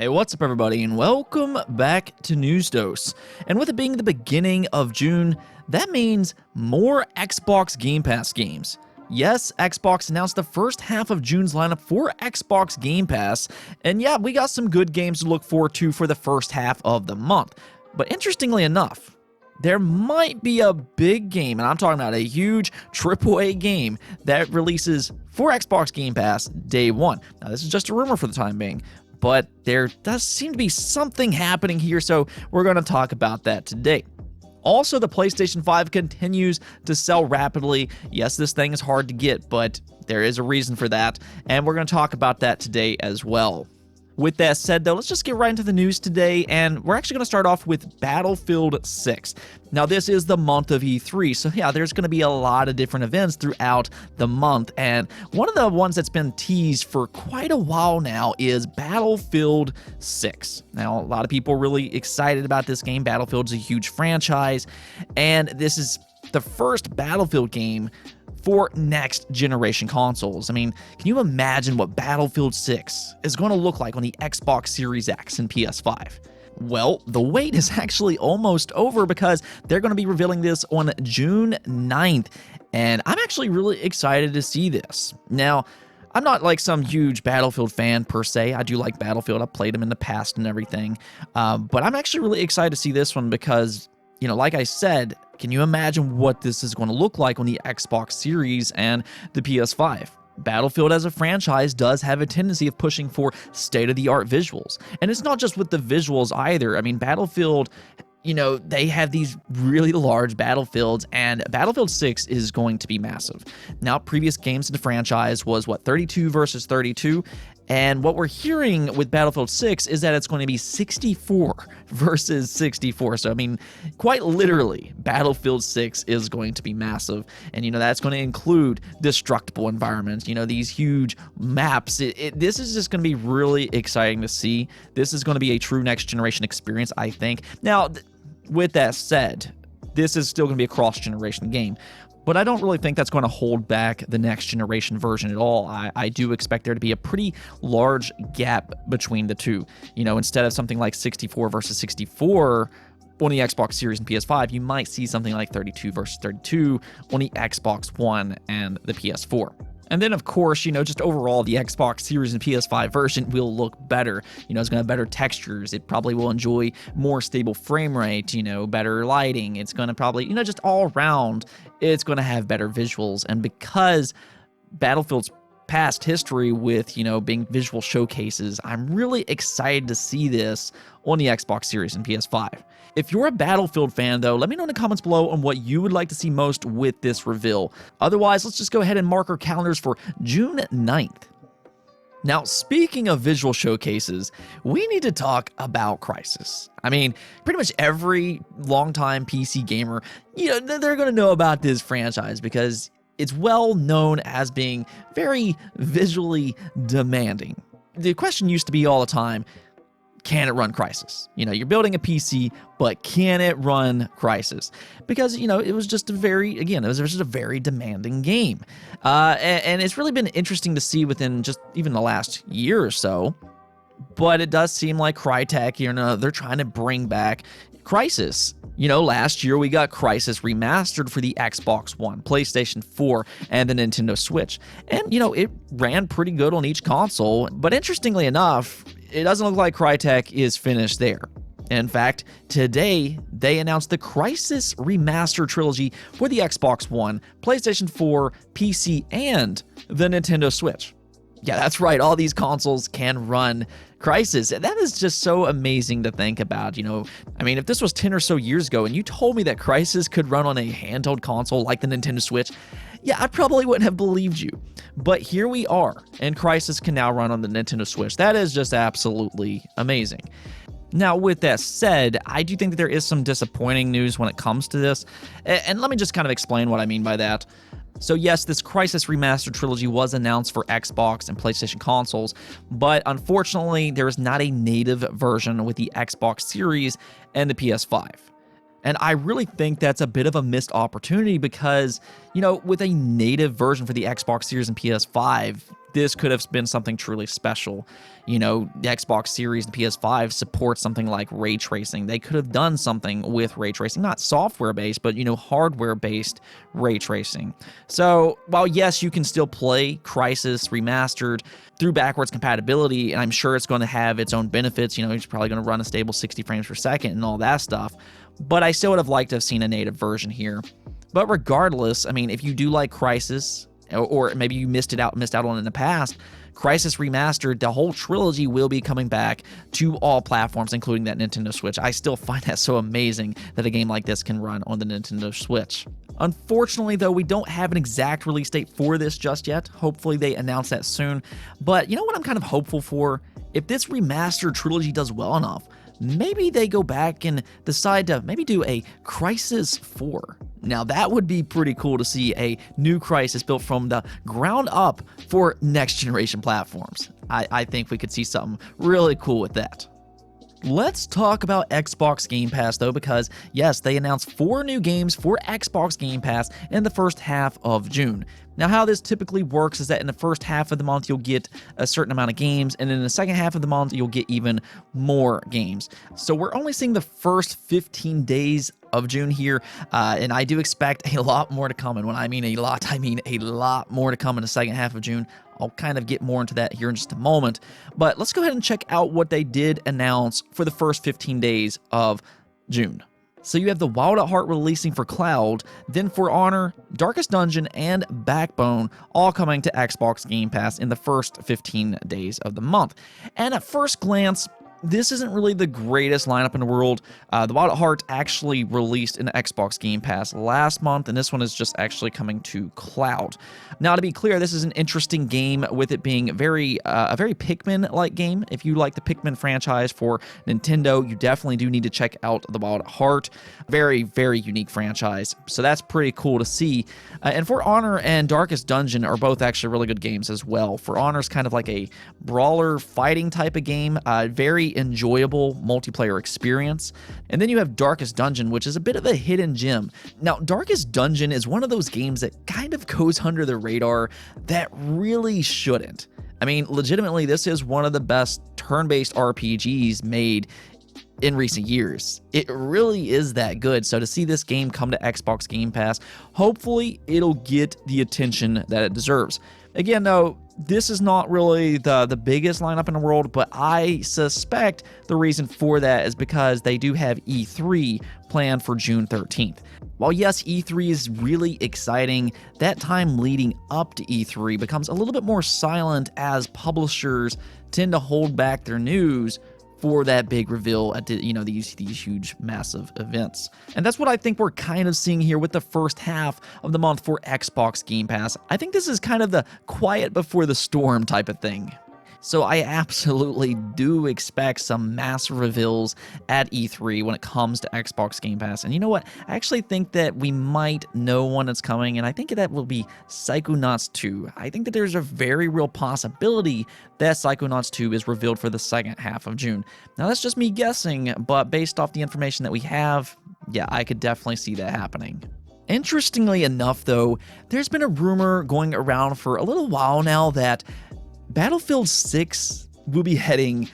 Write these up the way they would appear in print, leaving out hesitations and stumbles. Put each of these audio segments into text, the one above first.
Hey, what's up everybody, and welcome back to News Dose. And with it being the beginning of June, that means more Xbox Game Pass games. Yes, Xbox announced the first half of June's lineup for Xbox Game Pass, and yeah, we got some good games to look forward to for the first half of the month. But interestingly enough, there might be a big game, and I'm talking about a huge AAA game that releases for Xbox Game Pass day one. Now, this is just a rumor for the time being, but there does seem to be something happening here, so we're going to talk about that today. Also, the PlayStation 5 continues to sell rapidly. Yes, this thing is hard to get, but there is a reason for that, and we're going to talk about that today as well. With that said, though, let's just get right into the news today, and we're actually going to start off with Battlefield 6. Now, this is the month of E3, so yeah, there's going to be a lot of different events throughout the month, and one of the ones that's been teased for quite a while now is Battlefield 6. Now, a lot of people are really excited about this game. Battlefield's a huge franchise, and this is the first Battlefield game for next generation consoles. I mean, can you imagine what Battlefield 6 is going to look like on the Xbox Series X and PS5? Well, the wait is actually almost over because they're going to be revealing this on June 9th, and I'm actually really excited to see this. Now, I'm not like some huge Battlefield fan per se. I do like Battlefield. I've played them in the past and everything, but I'm actually really excited to see this one because, you know, like I said, can you imagine what this is going to look like on the Xbox Series and the PS5? Battlefield as a franchise does have a tendency of pushing for state-of-the-art visuals. And it's not just with the visuals either. I mean, Battlefield, you know, they have these really large battlefields, and Battlefield 6 is going to be massive. Now, previous games in the franchise was, 32 versus 32? And what we're hearing with Battlefield 6 is that it's going to be 64 versus 64. So, I mean, quite literally, Battlefield 6 is going to be massive. And, you know, that's going to include destructible environments, you know, these huge maps. This is just going to be really exciting to see. This is going to be a true next generation experience, I think. Now, with that said, this is still going to be a cross-generation game. But I don't really think that's going to hold back the next generation version at all. I do expect there to be a pretty large gap between the two. You know, instead of something like 64 versus 64 on the Xbox Series and PS5, you might see something like 32 versus 32 on the Xbox One and the PS4. And then, of course, you know, just overall, the Xbox Series and PS5 version will look better. You know, it's going to have better textures. It probably will enjoy more stable frame rate, you know, better lighting. It's going to probably, you know, just all around, it's going to have better visuals. And because Battlefield's past history with, you know, being visual showcases, I'm really excited to see this on the Xbox Series and PS5. If you're a Battlefield fan, though, let me know in the comments below on what you would like to see most with this reveal. Otherwise, let's just go ahead and mark our calendars for June 9th. Now, speaking of visual showcases, we need to talk about Crysis. I mean, pretty much every longtime PC gamer, you know, they're going to know about this franchise because it's well known as being very visually demanding. The question used to be all the time, can it run Crysis? You know, you're building a PC, but can it run Crysis? Because, you know, it was just a very, again, it was just a very demanding game. And it's really been interesting to see within just even the last year or so. But it does seem like Crytek, you know, they're trying to bring back Crysis. You know, last year we got Crysis Remastered for the Xbox One, PlayStation 4, and the Nintendo Switch. And, you know, it ran pretty good on each console. But interestingly enough, it doesn't look like Crytek is finished there. In fact, today they announced the Crysis Remastered Trilogy for the Xbox One, PlayStation 4, PC, and the Nintendo Switch. Yeah, that's right, all these consoles can run Crysis. That is just so amazing to think about, you know. I mean, if this was 10 or so years ago and you told me that Crysis could run on a handheld console like the Nintendo Switch, yeah, I probably wouldn't have believed you. But here we are, and Crysis can now run on the Nintendo Switch. That is just absolutely amazing. Now, with that said, I do think that there is some disappointing news when it comes to this, and let me just kind of explain what I mean by that. So yes, this Crysis Remastered Trilogy was announced for Xbox and PlayStation consoles, but unfortunately, there is not a native version with the Xbox Series and the PS5. And I really think that's a bit of a missed opportunity because, you know, with a native version for the Xbox Series and PS5, this could have been something truly special. You know, the Xbox Series and PS5 support something like ray tracing. They could have done something with ray tracing, not software-based, but, you know, hardware-based ray tracing. So while, yes, you can still play Crysis Remastered through backwards compatibility, and I'm sure it's going to have its own benefits, you know, it's probably going to run a stable 60 frames per second and all that stuff, but I still would have liked to have seen a native version here. But regardless, I mean, if you do like Crysis, or maybe you missed out on it in the past, Crysis Remastered, the whole trilogy will be coming back to all platforms, including that Nintendo Switch. I still find that so amazing that a game like this can run on the Nintendo Switch. Unfortunately, though, we don't have an exact release date for this just yet. Hopefully they announce that soon. But you know what I'm kind of hopeful for? If this remastered trilogy does well enough, maybe they go back and decide to maybe do a Crysis 4. Now, that would be pretty cool to see a new Crysis built from the ground up for next-generation platforms. I think we could see something really cool with that. Let's talk about Xbox Game Pass, though, because, yes, they announced 4 new games for Xbox Game Pass in the first half of June. Now, how this typically works is that in the first half of the month, you'll get a certain amount of games, and in the second half of the month, you'll get even more games. So we're only seeing the first 15 days of June here, and I do expect a lot more to come. And when I mean a lot, I mean a lot more to come in the second half of June. I'll kind of get more into that here in just a moment. But let's go ahead and check out what they did announce for the first 15 days of June. So you have the Wild at Heart releasing for cloud, then For Honor, Darkest Dungeon, and Backbone all coming to Xbox Game Pass in the first 15 days of the month. And at first glance, this isn't really the greatest lineup in the world. The Wild at Heart actually released in Xbox Game Pass last month, and this one is just actually coming to cloud. Now, to be clear, this is an interesting game with it being a very Pikmin-like game. If you like the Pikmin franchise for Nintendo, you definitely do need to check out the Wild at Heart. Very, very unique franchise, so that's pretty cool to see. And For Honor and Darkest Dungeon are both actually really good games as well. For Honor is kind of like a brawler fighting type of game, very enjoyable multiplayer experience. And then you have Darkest Dungeon, which is a bit of a hidden gem. Now, Darkest Dungeon is one of those games that kind of goes under the radar that really shouldn't. I mean, legitimately, this is one of the best turn-based RPGs made in recent years. It really is that good. So to see this game come to Xbox Game Pass, hopefully it'll get the attention that it deserves. Again, though, this is not really the biggest lineup in the world, but I suspect the reason for that is because they do have E3 planned for June 13th. While yes, E3 is really exciting, that time leading up to E3 becomes a little bit more silent as publishers tend to hold back their news for that big reveal at these huge, massive events. And that's what I think we're kind of seeing here with the first half of the month for Xbox Game Pass. I think this is kind of the quiet before the storm type of thing. So I absolutely do expect some massive reveals at E3 when it comes to Xbox Game Pass. And you know what? I actually think that we might know when it's coming, and I think that will be Psychonauts 2. I think that there's a very real possibility that Psychonauts 2 is revealed for the second half of June. Now, that's just me guessing, but based off the information that we have, yeah, I could definitely see that happening. Interestingly enough, though, there's been a rumor going around for a little while now that Battlefield 6 will be heading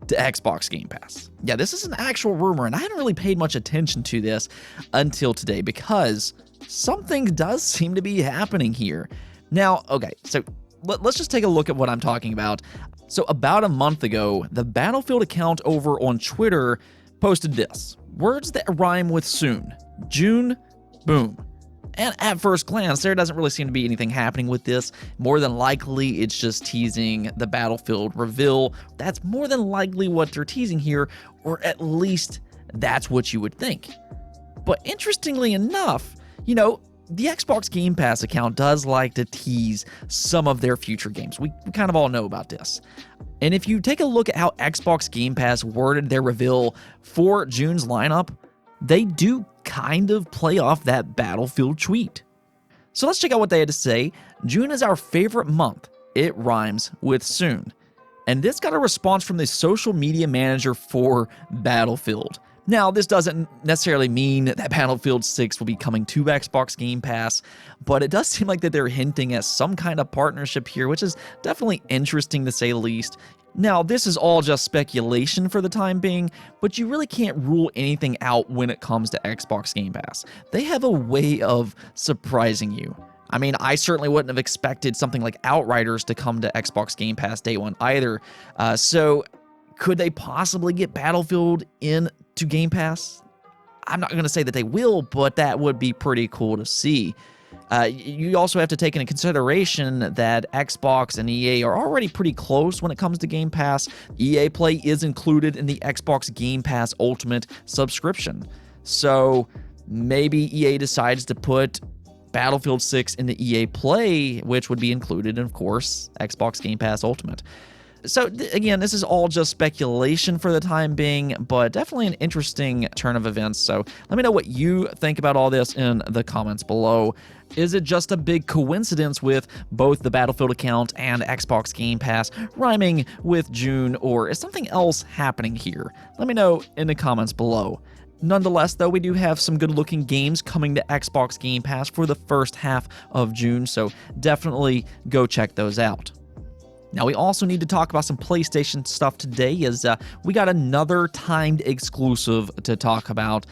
to Xbox Game Pass. Yeah, this is an actual rumor, and I hadn't really paid much attention to this until today because something does seem to be happening here. Now, okay, so let's just take a look at what I'm talking about. So about a month ago, the Battlefield account over on Twitter posted this: words that rhyme with soon. June, boom. And at first glance, there doesn't really seem to be anything happening with this. More than likely, it's just teasing the Battlefield reveal. That's more than likely what they're teasing here, or at least that's what you would think. But interestingly enough, the Xbox Game Pass account does like to tease some of their future games. We kind of all know about this. And if you take a look at how Xbox Game Pass worded their reveal for June's lineup, they do kind of play off that Battlefield tweet. So let's check out what they had to say. June is our favorite month. It rhymes with soon. And this got a response from the social media manager for Battlefield. Now, this doesn't necessarily mean that Battlefield 6 will be coming to Xbox Game Pass, but it does seem like that they're hinting at some kind of partnership here, which is definitely interesting to say the least. Now, this is all just speculation for the time being, but you really can't rule anything out when it comes to Xbox Game Pass. They have a way of surprising you. I mean, I certainly wouldn't have expected something like Outriders to come to Xbox Game Pass day one either. So could they possibly get Battlefield into Game Pass? I'm not going to say that they will, but that would be pretty cool to see. You also have to take into consideration that Xbox and EA are already pretty close when it comes to Game Pass. EA Play is included in the Xbox Game Pass Ultimate subscription. So maybe EA decides to put Battlefield 6 into EA Play, which would be included in, of course, Xbox Game Pass Ultimate. So again, this is all just speculation for the time being, but definitely an interesting turn of events. So let me know what you think about all this in the comments below. Is it just a big coincidence with both the Battlefield account and Xbox Game Pass rhyming with June, or is something else happening here? Let me know in the comments below. Nonetheless, though, we do have some good-looking games coming to Xbox Game Pass for the first half of June, so definitely go check those out. Now, we also need to talk about some PlayStation stuff today, as we got another timed exclusive to talk about.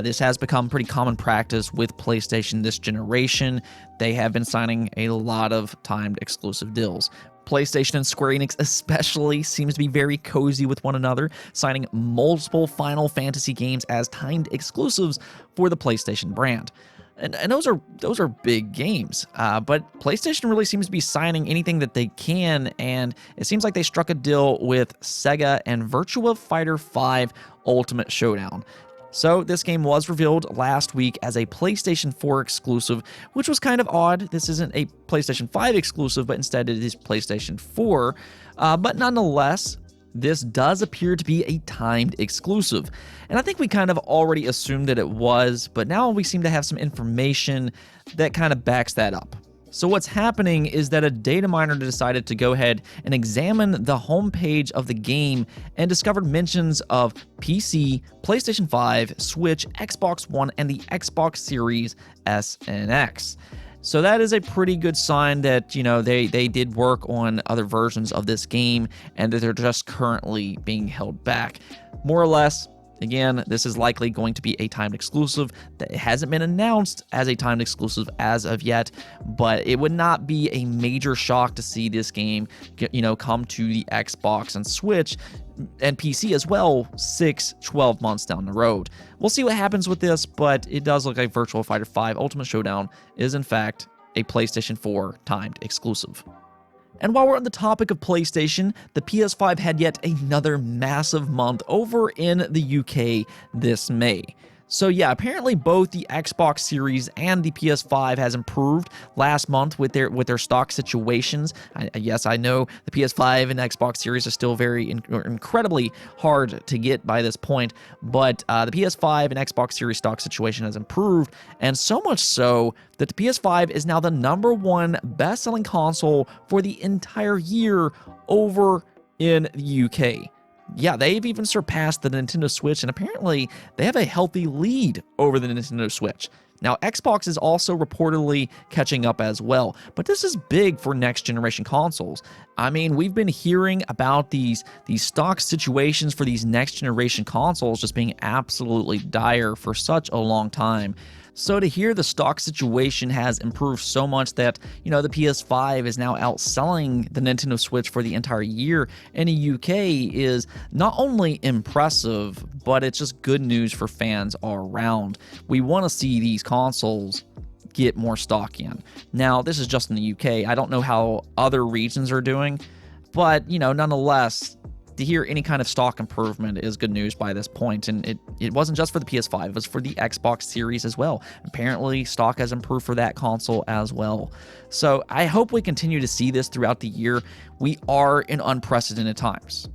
This has become pretty common practice with PlayStation this generation. They have been signing a lot of timed exclusive deals. PlayStation and Square Enix especially seems to be very cozy with one another, signing multiple Final Fantasy games as timed exclusives for the PlayStation brand. And those are big games, but PlayStation really seems to be signing anything that they can, and it seems like they struck a deal with Sega and Virtua Fighter 5 Ultimate Showdown. So this game was revealed last week as a PlayStation 4 exclusive, which was kind of odd. This isn't a PlayStation 5 exclusive, but instead it is PlayStation 4. But nonetheless, this does appear to be a timed exclusive. And I think we kind of already assumed that it was, but now we seem to have some information that kind of backs that up. So what's happening is that a data miner decided to go ahead and examine the homepage of the game and discovered mentions of PC, PlayStation 5, Switch, Xbox One, and the Xbox Series S and X. So that is a pretty good sign that, you know, they did work on other versions of this game and that they're just currently being held back. More or less, again, this is likely going to be a timed exclusive. That hasn't been announced as a timed exclusive as of yet, but it would not be a major shock to see this game, come to the Xbox and Switch and PC as well 6-12 months down the road. We'll see what happens with this, but it does look like Virtua Fighter 5 Ultimate Showdown is in fact a PlayStation 4 timed exclusive. And while we're on the topic of PlayStation, the PS5 had yet another massive month over in the UK this May. So yeah, apparently both the Xbox Series and the PS5 has improved last month with their stock situations. Yes, I know the PS5 and Xbox Series are still very incredibly hard to get by this point, but the PS5 and Xbox Series stock situation has improved, and so much so that the PS5 is now the #1 best-selling console for the entire year over in the UK. Yeah, they've even surpassed the Nintendo Switch, and apparently they have a healthy lead over the Nintendo Switch. Now, Xbox is also reportedly catching up as well, but this is big for next-generation consoles. I mean, we've been hearing about these stock situations for these next-generation consoles just being absolutely dire for such a long time. So to hear the stock situation has improved so much that, the PS5 is now outselling the Nintendo Switch for the entire year in the UK is not only impressive, but it's just good news for fans all around. We want to see these consoles get more stock in. Now, this is just in the UK. I don't know how other regions are doing, but, nonetheless, to hear any kind of stock improvement is good news by this point, and it wasn't just for the PS5, it was for the Xbox Series as well. Apparently, stock has improved for that console as well. So I hope we continue to see this throughout the year. We are in unprecedented times.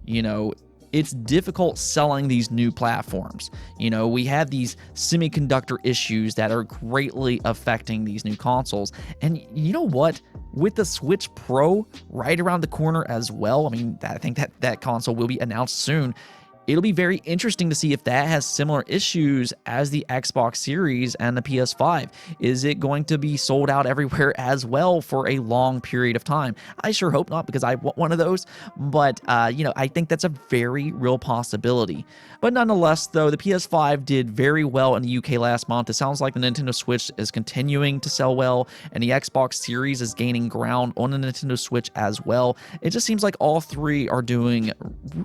It's difficult selling these new platforms. We have these semiconductor issues that are greatly affecting these new consoles. And you know what? With the Switch Pro right around the corner as well, I think that console will be announced soon. It'll be very interesting to see if that has similar issues as the Xbox Series and the PS5. Is it going to be sold out everywhere as well for a long period of time? I sure hope not, because I want one of those, but I think that's a very real possibility. But nonetheless, though, the PS5 did very well in the UK last month. It sounds like the Nintendo Switch is continuing to sell well, and the Xbox Series is gaining ground on the Nintendo Switch as well. It just seems like all three are doing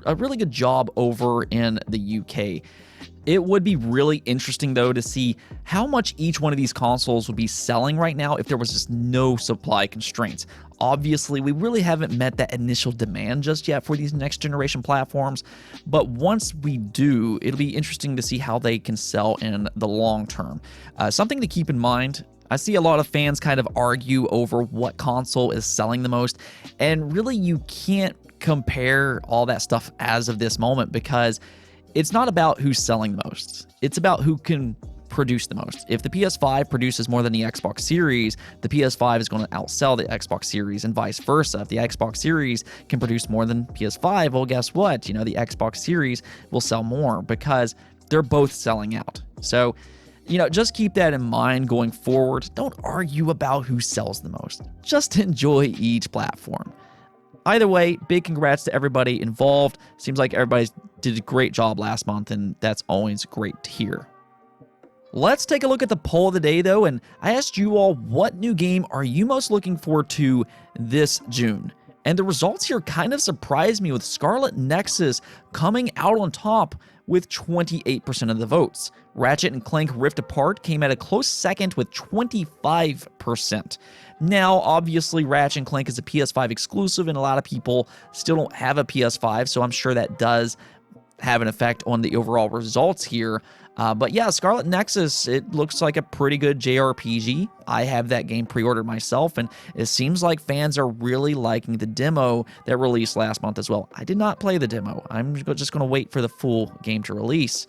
a really good job over in the UK. It would be really interesting, though, to see how much each one of these consoles would be selling right now if there was just no supply constraints. Obviously, we really haven't met that initial demand just yet for these next generation platforms, but once we do, it'll be interesting to see how they can sell in the long term. Something to keep in mind, I see a lot of fans kind of argue over what console is selling the most, and really you can't compare all that stuff as of this moment, because it's not about who's selling the most. It's about who can produce the most. If the PS5 produces more than the Xbox Series, the PS5 is going to outsell the Xbox Series, and vice versa. If the Xbox Series can produce more than PS5, well, guess what? The Xbox Series will sell more because they're both selling out. So, just keep that in mind going forward. Don't argue about who sells the most. Just enjoy each platform. Either way, big congrats to everybody involved. Seems like everybody did a great job last month, and that's always great to hear. Let's take a look at the poll of the day, though, and I asked you all, what new game are you most looking forward to this June? And the results here kind of surprised me, with Scarlet Nexus coming out on top with 28% of the votes. Ratchet & Clank Rift Apart came at a close second with 25%. Now, obviously, Ratchet & Clank is a PS5 exclusive, and a lot of people still don't have a PS5, so I'm sure that does have an effect on the overall results here. But yeah, Scarlet Nexus, it looks like a pretty good JRPG. I have that game pre-ordered myself, and it seems like fans are really liking the demo that released last month as well. I did not play the demo. I'm just going to wait for the full game to release.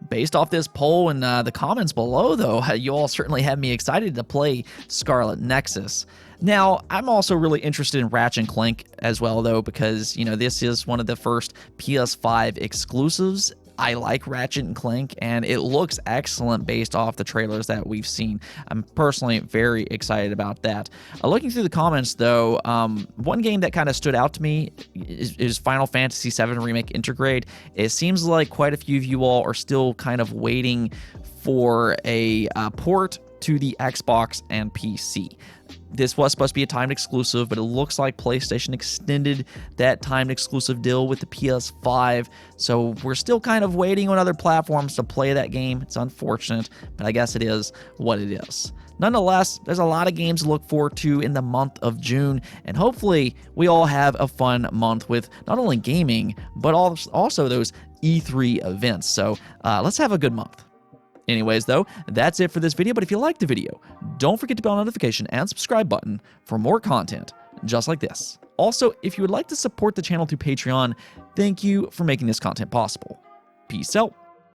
Based off this poll and the comments below, though, you all certainly have me excited to play Scarlet Nexus. Now, I'm also really interested in Ratchet & Clank as well, though, because, this is one of the first PS5 exclusives. I like Ratchet & Clank, and it looks excellent based off the trailers that we've seen. I'm personally very excited about that. Looking through the comments, though, one game that kind of stood out to me is Final Fantasy VII Remake Intergrade. It seems like quite a few of you all are still kind of waiting for a port to the Xbox and PC. This was supposed to be a timed exclusive, but it looks like PlayStation extended that timed exclusive deal with the PS5, so we're still kind of waiting on other platforms to play that game. It's unfortunate, but I guess it is what it is. Nonetheless, there's a lot of games to look forward to in the month of June, and hopefully we all have a fun month with not only gaming, but also those E3 events, so let's have a good month. Anyways, though, that's it for this video, but if you liked the video, don't forget to bell notification and subscribe button for more content just like this. Also, if you would like to support the channel through Patreon, thank you for making this content possible. Peace out.